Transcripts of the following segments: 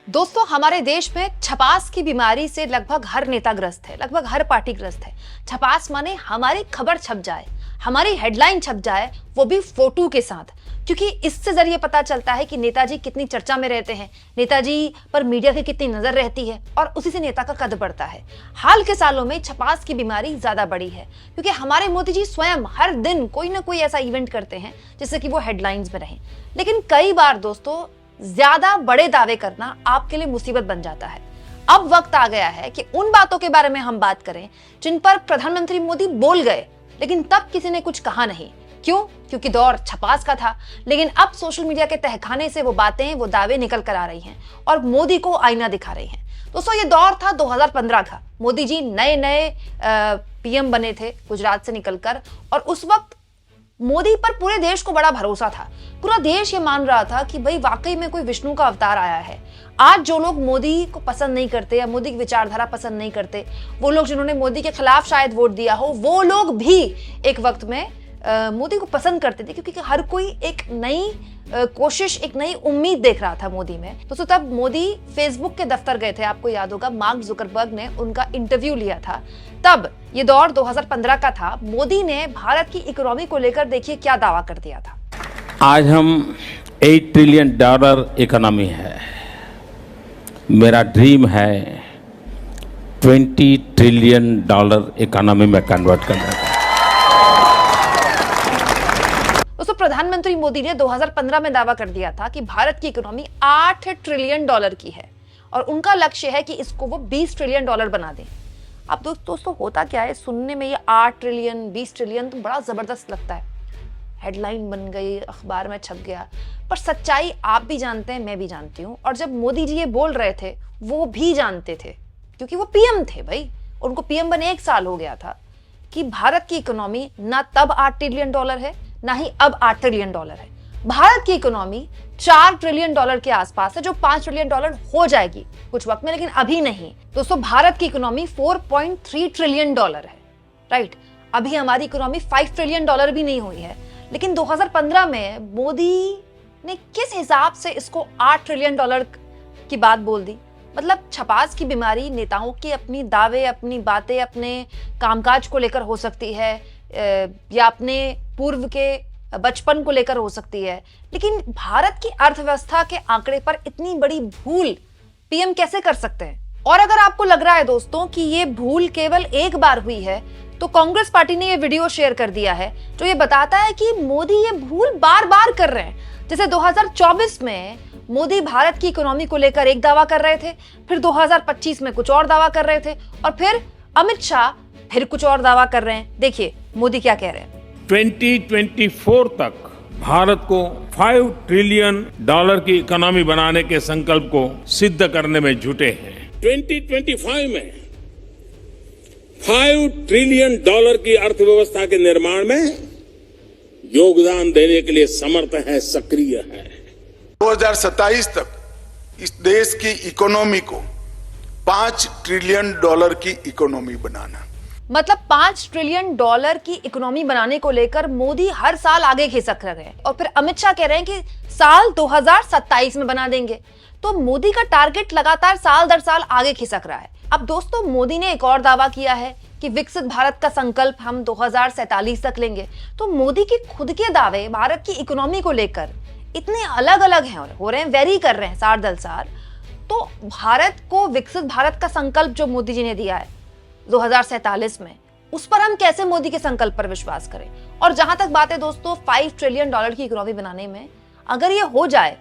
दोस्तों, हमारे देश में छपास की बीमारी से लगभग हर नेता ग्रस्त है, लगभग हर पार्टी ग्रस्त है। छपास माने हमारी खबर छप जाए, हमारी हेडलाइन छप जाए, वो भी फोटो के साथ, क्योंकि इससे जरिए पता चलता है कि नेताजी कितनी चर्चा में रहते हैं, नेताजी पर मीडिया की कितनी नजर रहती है और उसी से नेता का कद बढ़ता है। हाल के सालों में छपास की बीमारी ज्यादा बढ़ी है, क्योंकि हमारे मोदी जी स्वयं हर दिन कोई ना कोई ऐसा इवेंट करते हैं जिससे कि वो हेडलाइंस में रहें। लेकिन कई बार दोस्तों, ज्यादा बड़े दावे करना आपके लिए मुसीबत बन जाता है। अब वक्त आ गया है कि उन बातों के बारे में हम बात करें जिन पर प्रधानमंत्री मोदी बोल गए, लेकिन तब किसी ने कुछ कहा नहीं। क्यों? क्योंकि दौर छपास का था। लेकिन अब सोशल मीडिया के तहखाने से वो बातें, वो दावे निकल कर आ रही हैं और मोदी को आईना दिखा रही हैं। दोस्तों, ये दौर था 2015 का। मोदी जी नए नए पीएम बने थे गुजरात से निकलकर, और उस वक्त मोदी पर पूरे देश को बड़ा भरोसा था। पूरा देश ये मान रहा था कि भाई वाकई में कोई विष्णु का अवतार आया है। आज जो लोग मोदी को पसंद नहीं करते या मोदी की विचारधारा पसंद नहीं करते, वो लोग जिन्होंने मोदी के खिलाफ शायद वोट दिया हो, वो लोग भी एक वक्त में मोदी को पसंद करते थे, क्योंकि हर कोई एक नई कोशिश, एक नई उम्मीद देख रहा था मोदी में। तो तब मोदी फेसबुक के दफ्तर गए थे। आपको याद होगा, मार्क जुकरबर्ग ने उनका इंटरव्यू लिया था। तब ये दौर 2015 का था। मोदी ने भारत की इकोनॉमी को लेकर देखिए क्या दावा कर दिया था। आज हम $8 ट्रिलियन इकोनॉमी है। मेरा ड्रीम है $20 ट्रिलियन इकोनॉमी में कन्वर्ट करने का। दोस्तों, प्रधानमंत्री मोदी ने 2015 में दावा कर दिया था कि भारत की इकोनॉमी $8 ट्रिलियन की है और उनका लक्ष्य है कि इसको वो $20 ट्रिलियन बना दें। अब दोस्तों, होता क्या है, सुनने में ये 8 ट्रिलियन 20 ट्रिलियन तो बड़ा जबरदस्त लगता है, हेडलाइन बन गई, अखबार में छप गया। पर सच्चाई आप भी जानते हैं, मैं भी जानती हूँ, और जब मोदी जी ये बोल रहे थे वो भी जानते थे, क्योंकि वो पीएम थे भाई। उनको पीएम बने 1 साल हो गया था, कि भारत की इकोनॉमी ना तब $8 ट्रिलियन है, ना ही अब $8 ट्रिलियन है। भारत की इकोनॉमी $4 ट्रिलियन के आसपास है, जो $5 ट्रिलियन हो जाएगी कुछ वक्त में, लेकिन अभी नहीं। दोस्तों, भारत की इकोनॉमी $4.3 ट्रिलियन है, राइट। अभी हमारी इकोनॉमी $5 ट्रिलियन भी नहीं हुई है। लेकिन 2015 में मोदी ने किस हिसाब से इसको $8 ट्रिलियन की बात बोल दी। मतलब छपास की बीमारी नेताओं की अपनी दावे, अपनी बातें, अपने कामकाज को लेकर हो सकती है, या अपने पूर्व के बचपन को लेकर हो सकती है, लेकिन भारत की अर्थव्यवस्था के आंकड़े पर इतनी बड़ी भूल पीएम कैसे कर सकते हैं? और अगर आपको लग रहा है दोस्तों कि ये भूल केवल एक बार हुई है, तो कांग्रेस पार्टी ने ये वीडियो शेयर कर दिया है जो ये बताता है कि मोदी ये भूल बार बार कर रहे हैं। जैसे 2024 में मोदी भारत की इकोनॉमी को लेकर एक दावा कर रहे थे, फिर 2025 में कुछ और दावा कर रहे थे, और फिर अमित शाह फिर कुछ और दावा कर रहे हैं। देखिए मोदी क्या कह रहे हैं। 2024 तक भारत को $5 ट्रिलियन की इकोनॉमी बनाने के संकल्प को सिद्ध करने में जुटे हैं। 2025 में $5 ट्रिलियन की अर्थव्यवस्था के निर्माण में योगदान देने के लिए समर्थ है, सक्रिय है। 2027 तक इस देश की इकोनॉमी को $5 ट्रिलियन की इकोनॉमी बनाना। मतलब $5 ट्रिलियन की इकोनॉमी बनाने को लेकर मोदी हर साल आगे खिसक रहे हैं, और फिर अमित शाह कह रहे हैं कि साल 2027 में बना देंगे। तो मोदी का टारगेट लगातार साल दर साल आगे खिसक रहा है। अब दोस्तों, मोदी ने एक और दावा किया है कि विकसित भारत का संकल्प हम 2047 तक लेंगे। तो मोदी के खुद के दावे भारत की इकोनॉमी को लेकर इतने अलग अलग हैं और हो रहे हैं, वेरी कर रहे हैं सार दल सार। तो भारत को विकसित भारत का संकल्प जो मोदी जी ने दिया है 2047 में, उस पर हम कैसे मोदी के संकल्प पर विश्वास करें? और जहां तक बात है दोस्तों $5 ट्रिलियन की इकोनॉमी बनाने में, अगर ये हो जाए,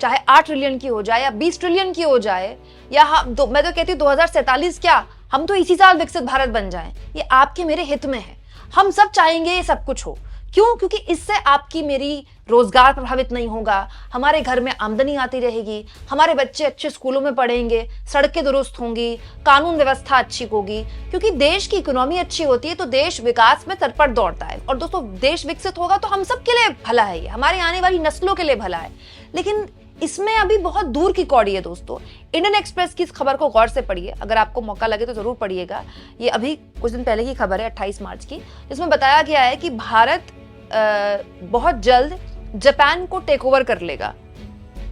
चाहे $8 ट्रिलियन की हो जाए या $20 ट्रिलियन की हो जाए, या मैं तो कहती हूँ 2047 क्या, हम तो इसी साल विकसित भारत बन जाएं। ये आपके मेरे हित में है। हम सब चाहेंगे ये सब कुछ हो। क्यों? क्योंकि इससे आपकी मेरी रोजगार प्रभावित नहीं होगा, हमारे घर में आमदनी आती रहेगी, हमारे बच्चे अच्छे स्कूलों में पढ़ेंगे, सड़कें दुरुस्त होंगी, कानून व्यवस्था अच्छी होगी। क्योंकि देश की इकोनॉमी अच्छी होती है तो देश विकास में तत्पर दौड़ता है। और दोस्तों, देश विकसित होगा तो हम सब के लिए भला है, ये हमारी आने वाली नस्लों के लिए भला है। लेकिन इसमें अभी बहुत दूर की कौड़ी है दोस्तों। इंडियन एक्सप्रेस की इस खबर को गौर से पढ़िए, अगर आपको मौका लगे तो जरूर पढ़िएगा। ये अभी कुछ दिन पहले की खबर है 28 मार्च की, जिसमें बताया गया है कि भारत बहुत जल्द जापान को टेक ओवर कर लेगा।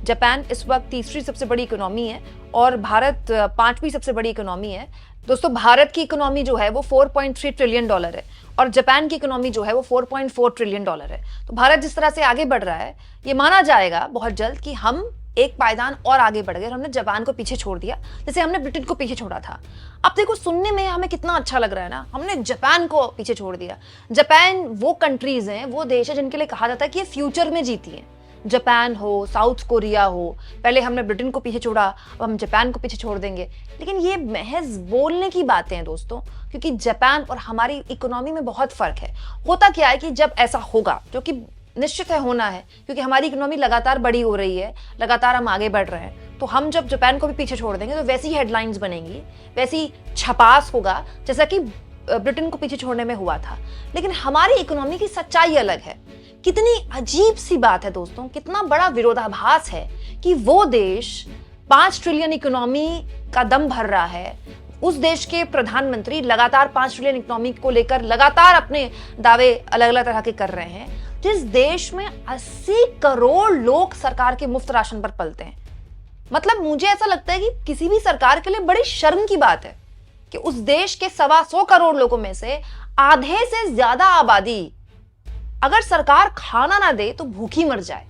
जापान इस वक्त तीसरी सबसे बड़ी इकोनॉमी है और भारत पांचवी सबसे बड़ी इकोनॉमी है। दोस्तों, भारत की इकोनॉमी जो है वो 4.3 ट्रिलियन डॉलर है और जापान की इकोनॉमी जो है वो 4.4 ट्रिलियन डॉलर है। तो भारत जिस तरह से आगे बढ़ रहा है, ये माना जाएगा बहुत जल्द कि हम एक पायदान और आगे बढ़ गए और हमने जापान को पीछे छोड़ दिया, जैसे हमने ब्रिटेन को पीछे छोड़ा था। अब देखो, सुनने में हमें कितना अच्छा लग रहा है ना, हमने जापान को पीछे छोड़ दिया। जापान वो कंट्रीज हैं, वो देश है जिनके लिए कहा जाता है कि ये फ्यूचर में जीती हैं। जापान हो, साउथ कोरिया हो, पहले हमने ब्रिटेन को पीछे छोड़ा, अब हम जापान को पीछे छोड़ देंगे। लेकिन ये महज बोलने की बातें हैं दोस्तों, क्योंकि जापान और हमारी इकोनॉमी में बहुत फर्क है। होता क्या है कि जब ऐसा होगा, जो कि निश्चित है होना है, क्योंकि हमारी इकोनॉमी लगातार बड़ी हो रही है, लगातार हम आगे बढ़ रहे हैं, तो हम जब जापान को भी पीछे छोड़ देंगे तो वैसी हेडलाइंस बनेंगी, वैसी छपास होगा जैसा कि ब्रिटेन को पीछे छोड़ने में हुआ था। लेकिन हमारी इकोनॉमी की सच्चाई अलग है। कितनी अजीब सी बात है दोस्तों, कितना बड़ा विरोधाभास है कि वो देश 5 ट्रिलियन इकोनॉमी का दम भर रहा है, उस देश के प्रधानमंत्री लगातार 5 ट्रिलियन इकोनॉमी को लेकर लगातार अपने दावे अलग अलग तरह के कर रहे हैं, जिस देश में 80 करोड़ लोग सरकार के मुफ्त राशन पर पलते हैं। मतलब मुझे ऐसा लगता है कि किसी भी सरकार के लिए बड़ी शर्म की बात है कि उस देश के 125 करोड़ लोगों में से आधे से ज्यादा आबादी अगर सरकार खाना ना दे तो भूखी मर जाए।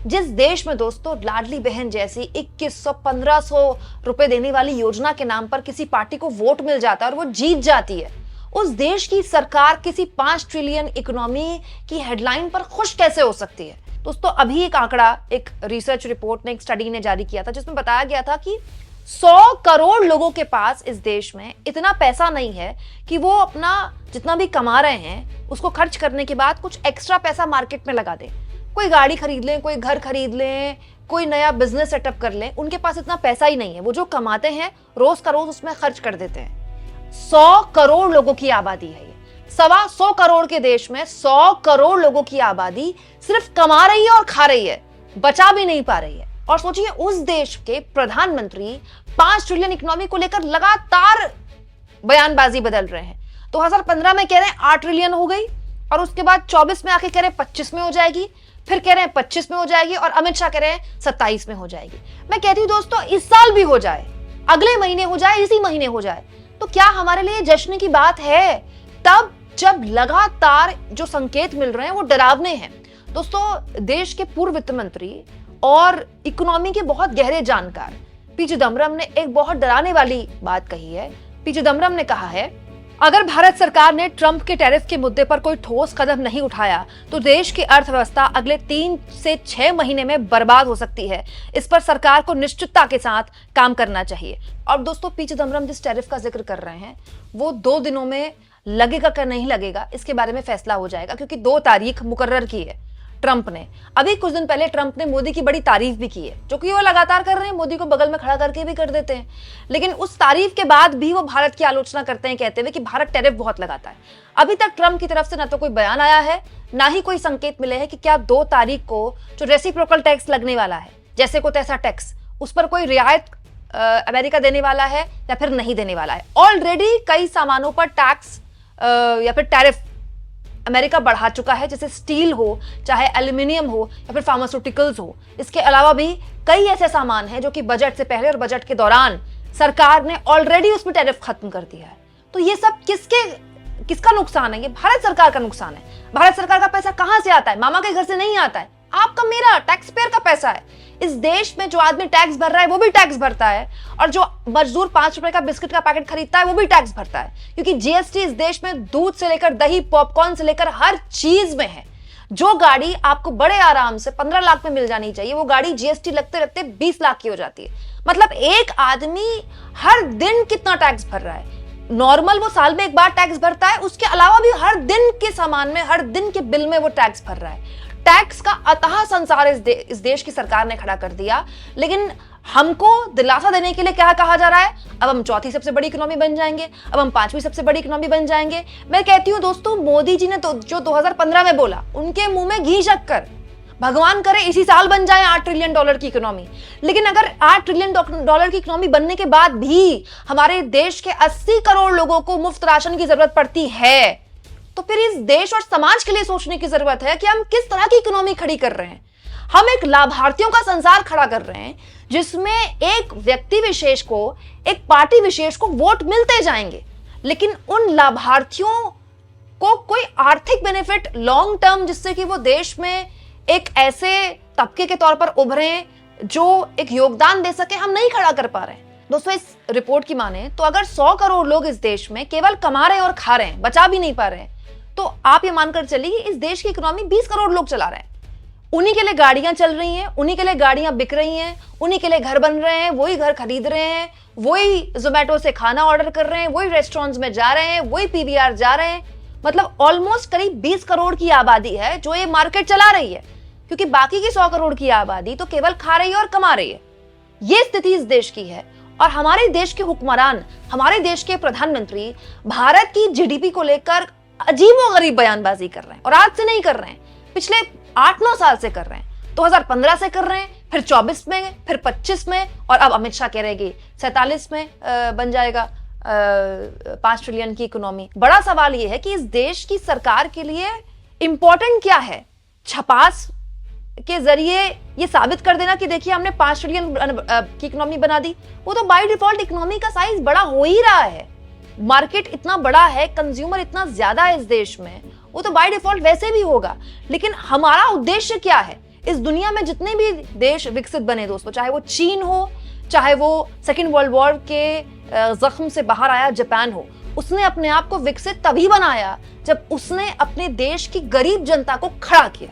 जिस देश में दोस्तों लाडली बहन जैसी 2100-1500 रुपए देने वाली योजना के नाम पर किसी पार्टी को वोट मिल जाता है और वो जीत जाती है, उस देश की सरकार किसी 5 ट्रिलियन इकोनॉमी की हेडलाइन पर खुश कैसे हो सकती है? दोस्तों, अभी एक आंकड़ा, एक रिसर्च रिपोर्ट ने, एक स्टडी ने जारी किया था जिसमें बताया गया था कि 100 करोड़ लोगों के पास इस देश में इतना पैसा नहीं है कि वो अपना जितना भी कमा रहे हैं उसको खर्च करने के बाद कुछ एक्स्ट्रा पैसा मार्केट में लगा दें। कोई गाड़ी खरीद लें, कोई घर खरीद लें, कोई नया बिजनेस सेटअप कर लें। उनके पास इतना पैसा ही नहीं है। वो जो कमाते हैं रोज का रोज उसमें खर्च कर देते हैं। 100 करोड़ लोगों की आबादी है ये। 125 करोड़ के देश में 100 करोड़ लोगों की आबादी सिर्फ कमा रही है और खा रही है, बचा भी नहीं पा रही है। और सोचिए, उस देश के प्रधानमंत्री 5 ट्रिलियन इकोनॉमी को लेकर लगातार बयानबाजी बदल रहे हैं। 2015 में कह रहे हैं 8 ट्रिलियन हो गई और उसके बाद 24 में आके कह रहे हैं 25 में हो जाएगी, फिर कह रहे हैं 25 में हो जाएगी और अमित शाह कह रहे हैं 27 में हो जाएगी। मैं कहती हूं दोस्तों, इस साल भी हो जाए, अगले महीने हो जाए, इसी महीने हो जाए, तो क्या हमारे लिए जश्न की बात है? तब जब लगातार जो संकेत मिल रहे हैं वो डरावने हैं। दोस्तों, देश के पूर्व वित्त मंत्री और इकोनॉमी के बहुत गहरे जानकार पी चिदम्बरम ने एक बहुत डराने वाली बात कही है। पी चिदम्बरम ने कहा है, अगर भारत सरकार ने ट्रंप के टैरिफ के मुद्दे पर कोई ठोस कदम नहीं उठाया तो देश की अर्थव्यवस्था अगले 3 से 6 महीने में बर्बाद हो सकती है। इस पर सरकार को निश्चितता के साथ काम करना चाहिए। और दोस्तों, पी चिदम्बरम जिस टैरिफ का जिक्र कर रहे हैं वो 2 दिनों में लगेगा क्या नहीं लगेगा इसके बारे में फैसला हो जाएगा, क्योंकि 2 तारीख मुकर्रर की है ट्रंप ने। अभी कुछ दिन पहले ट्रंप ने मोदी की बड़ी तारीफ भी की है, जो कि वो लगातार कर रहे हैं, मोदी को बगल में खड़ा करके भी कर देते हैं। लेकिन उस तारीफ के बाद भी वो भारत की आलोचना करते हैं, कहते हुए कि भारत टैरिफ बहुत लगाता है। अभी तक ट्रंप की तरफ से ना तो कोई बयान आया है, ना ही कोई संकेत मिले हैं कि क्या 2 तारीख को जो रेसिप्रोकल टैक्स लगने वाला है, जैसे को तैसा टैक्स, उस पर कोई रियायत अमेरिका देने वाला है या फिर नहीं देने वाला है। ऑलरेडी कई सामानों पर टैक्स या फिर टैरिफ अमेरिका बढ़ा चुका है, जैसे स्टील हो, चाहे एल्यूमिनियम हो या फिर फार्मास्यूटिकल्स हो। इसके अलावा भी कई ऐसे सामान हैं जो कि बजट से पहले और बजट के दौरान सरकार ने ऑलरेडी उसमें टैरिफ खत्म कर दिया है। तो ये सब किसका नुकसान है? ये भारत सरकार का नुकसान है। भारत सरकार का पैसा कहां से आता है? मामा के घर से नहीं आता है, आपका मेरा टैक्स पेयर का पैसा है। इस देश में जो आदमी टैक्स भर रहा है वो भी टैक्स भरता है, और जो मजदूर 5 रुपए का बिस्किट का पैकेट खरीदता है वो भी टैक्स भरता है, क्योंकि जीएसटी इस देश में दूध से लेकर दही, पॉपकॉर्न से लेकर हर चीज में है। जो गाड़ी आपको बड़े आराम से 15 लाख में मिल जानी चाहिए, वो गाड़ी जीएसटी लगते लगते 20 लाख की हो जाती है। मतलब एक आदमी हर दिन कितना टैक्स भर रहा है? नॉर्मल वो साल में एक बार टैक्स भरता है, उसके अलावा भी हर दिन के सामान में, हर दिन के बिल में वो टैक्स भर रहा है। टैक्स का अतः संसार इस देश की सरकार ने खड़ा कर दिया। लेकिन हमको दिलासा देने के लिए क्या कहा जा रहा है? अब हम 4थी सबसे बड़ी इकोनॉमी बन जाएंगे, अब हम 5वीं सबसे बड़ी इकोनॉमी बन जाएंगे। मैं कहती हूं दोस्तों, मोदी जी ने तो जो 2015 में बोला, उनके मुंह में घी शक्कर। भगवान करे इसी साल बन जाए 8 ट्रिलियन डॉलर की इकोनॉमी। लेकिन अगर 8 ट्रिलियन डॉलर की इकोनॉमी बनने के बाद भी हमारे देश के 80 करोड़ लोगों को मुफ्त राशन की जरूरत पड़ती है, तो फिर इस देश और समाज के लिए सोचने की जरूरत है कि हम किस तरह की इकोनॉमी खड़ी कर रहे हैं। हम एक लाभार्थियों का संसार खड़ा कर रहे हैं जिसमें एक व्यक्ति विशेष को, एक पार्टी विशेष को वोट मिलते जाएंगे, लेकिन उन लाभार्थियों को कोई आर्थिक बेनिफिट लॉन्ग टर्म जिससे कि वो देश में एक ऐसे तबके के तौर पर उभरे जो एक योगदान दे सके, हम नहीं खड़ा कर पा रहे हैं। दोस्तों, इस रिपोर्ट की माने तो अगर 100 करोड़ लोग इस देश में केवल कमा रहे हैं और खा रहे हैं, बचा भी नहीं पा रहे हैं, तो आप ये मानकर चलिए इस देश की इकोनॉमी 20 करोड़ लोग चला रहे हैं। उन्हीं के लिए गाड़ियां चल रही हैं, उन्हीं के लिए गाड़ियां बिक रही हैं, उन्हीं के लिए घर बन रहे हैं, वही घर खरीद रहे हैं, वही जोमेटो से खाना ऑर्डर कर रहे हैं, वही रेस्टोरेंट्स में जा रहे हैं, वही पीवीआर जा रहे हैं। मतलब ऑलमोस्ट करीब 20 करोड़ की आबादी है जो ये मार्केट चला रही है, क्योंकि बाकी की 100 करोड़ की आबादी तो केवल खा रही है और कमा रही है। ये स्थिति इस देश की है और हमारे देश के हुक्मरान, हमारे देश के प्रधानमंत्री भारत की जीडीपी को लेकर अजीबोगरीब बयानबाजी कर रहे हैं और आज से नहीं कर रहे हैं, पिछले 8-9 साल से कर रहे हैं। 2015 से कर रहे हैं, फिर 24 में, फिर 25 में, और अब अमित शाह कह रहे हैं 47 में बन जाएगा 5 ट्रिलियन की इकोनॉमी। बड़ा सवाल यह है कि इस देश की सरकार के लिए इंपॉर्टेंट क्या है? छपास के जरिए ये साबित कर देना कि देखिए हमने 5 ट्रिलियन की इकोनॉमी बना दी? वो तो बाय डिफॉल्ट इकोनॉमी का साइज बड़ा हो ही रहा है। मार्केट इतना बड़ा है, कंज्यूमर इतना ज्यादा है इस देश में, वो तो बाय डिफॉल्ट वैसे भी होगा। लेकिन हमारा उद्देश्य क्या है? इस दुनिया में जितने भी देश विकसित बने दोस्तों, चाहे वो चीन हो, चाहे वो सेकेंड वर्ल्ड वॉर के जख्म से बाहर आया जापान हो, उसने अपने आप को विकसित तभी बनाया जब उसने अपने देश की गरीब जनता को खड़ा किया,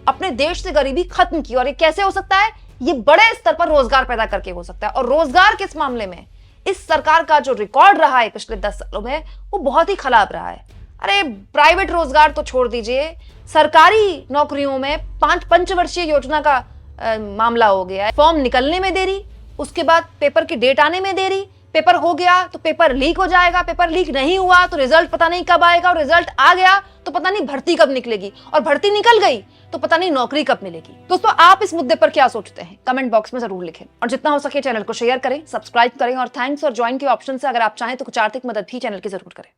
अपने देश से गरीबी खत्म की। और ये कैसे हो सकता है? ये बड़े स्तर पर रोजगार पैदा करके हो सकता है। और रोजगार के इस मामले में इस सरकार का जो रिकॉर्ड रहा है पिछले 10 सालों में, वो बहुत ही खराब रहा है। अरे प्राइवेट रोजगार तो छोड़ दीजिए, सरकारी नौकरियों में 5 पंचवर्षीय योजना का मामला हो गया है। फॉर्म निकलने में देरी, उसके बाद पेपर की डेट आने में देरी, पेपर हो गया तो पेपर लीक हो जाएगा, पेपर लीक नहीं हुआ तो रिजल्ट पता नहीं कब आएगा, और रिजल्ट आ गया तो पता नहीं भर्ती कब निकलेगी, और भर्ती निकल गई तो पता नहीं नौकरी कब मिलेगी। दोस्तों, आप इस मुद्दे पर क्या सोचते हैं? कमेंट बॉक्स में जरूर लिखें, और जितना हो सके चैनल को शेयर करें, सब्सक्राइब करें, और थैंक्स और ज्वाइन के ऑप्शन से अगर आप चाहें तो कुछ आर्थिक मदद भी चैनल की जरूर करें।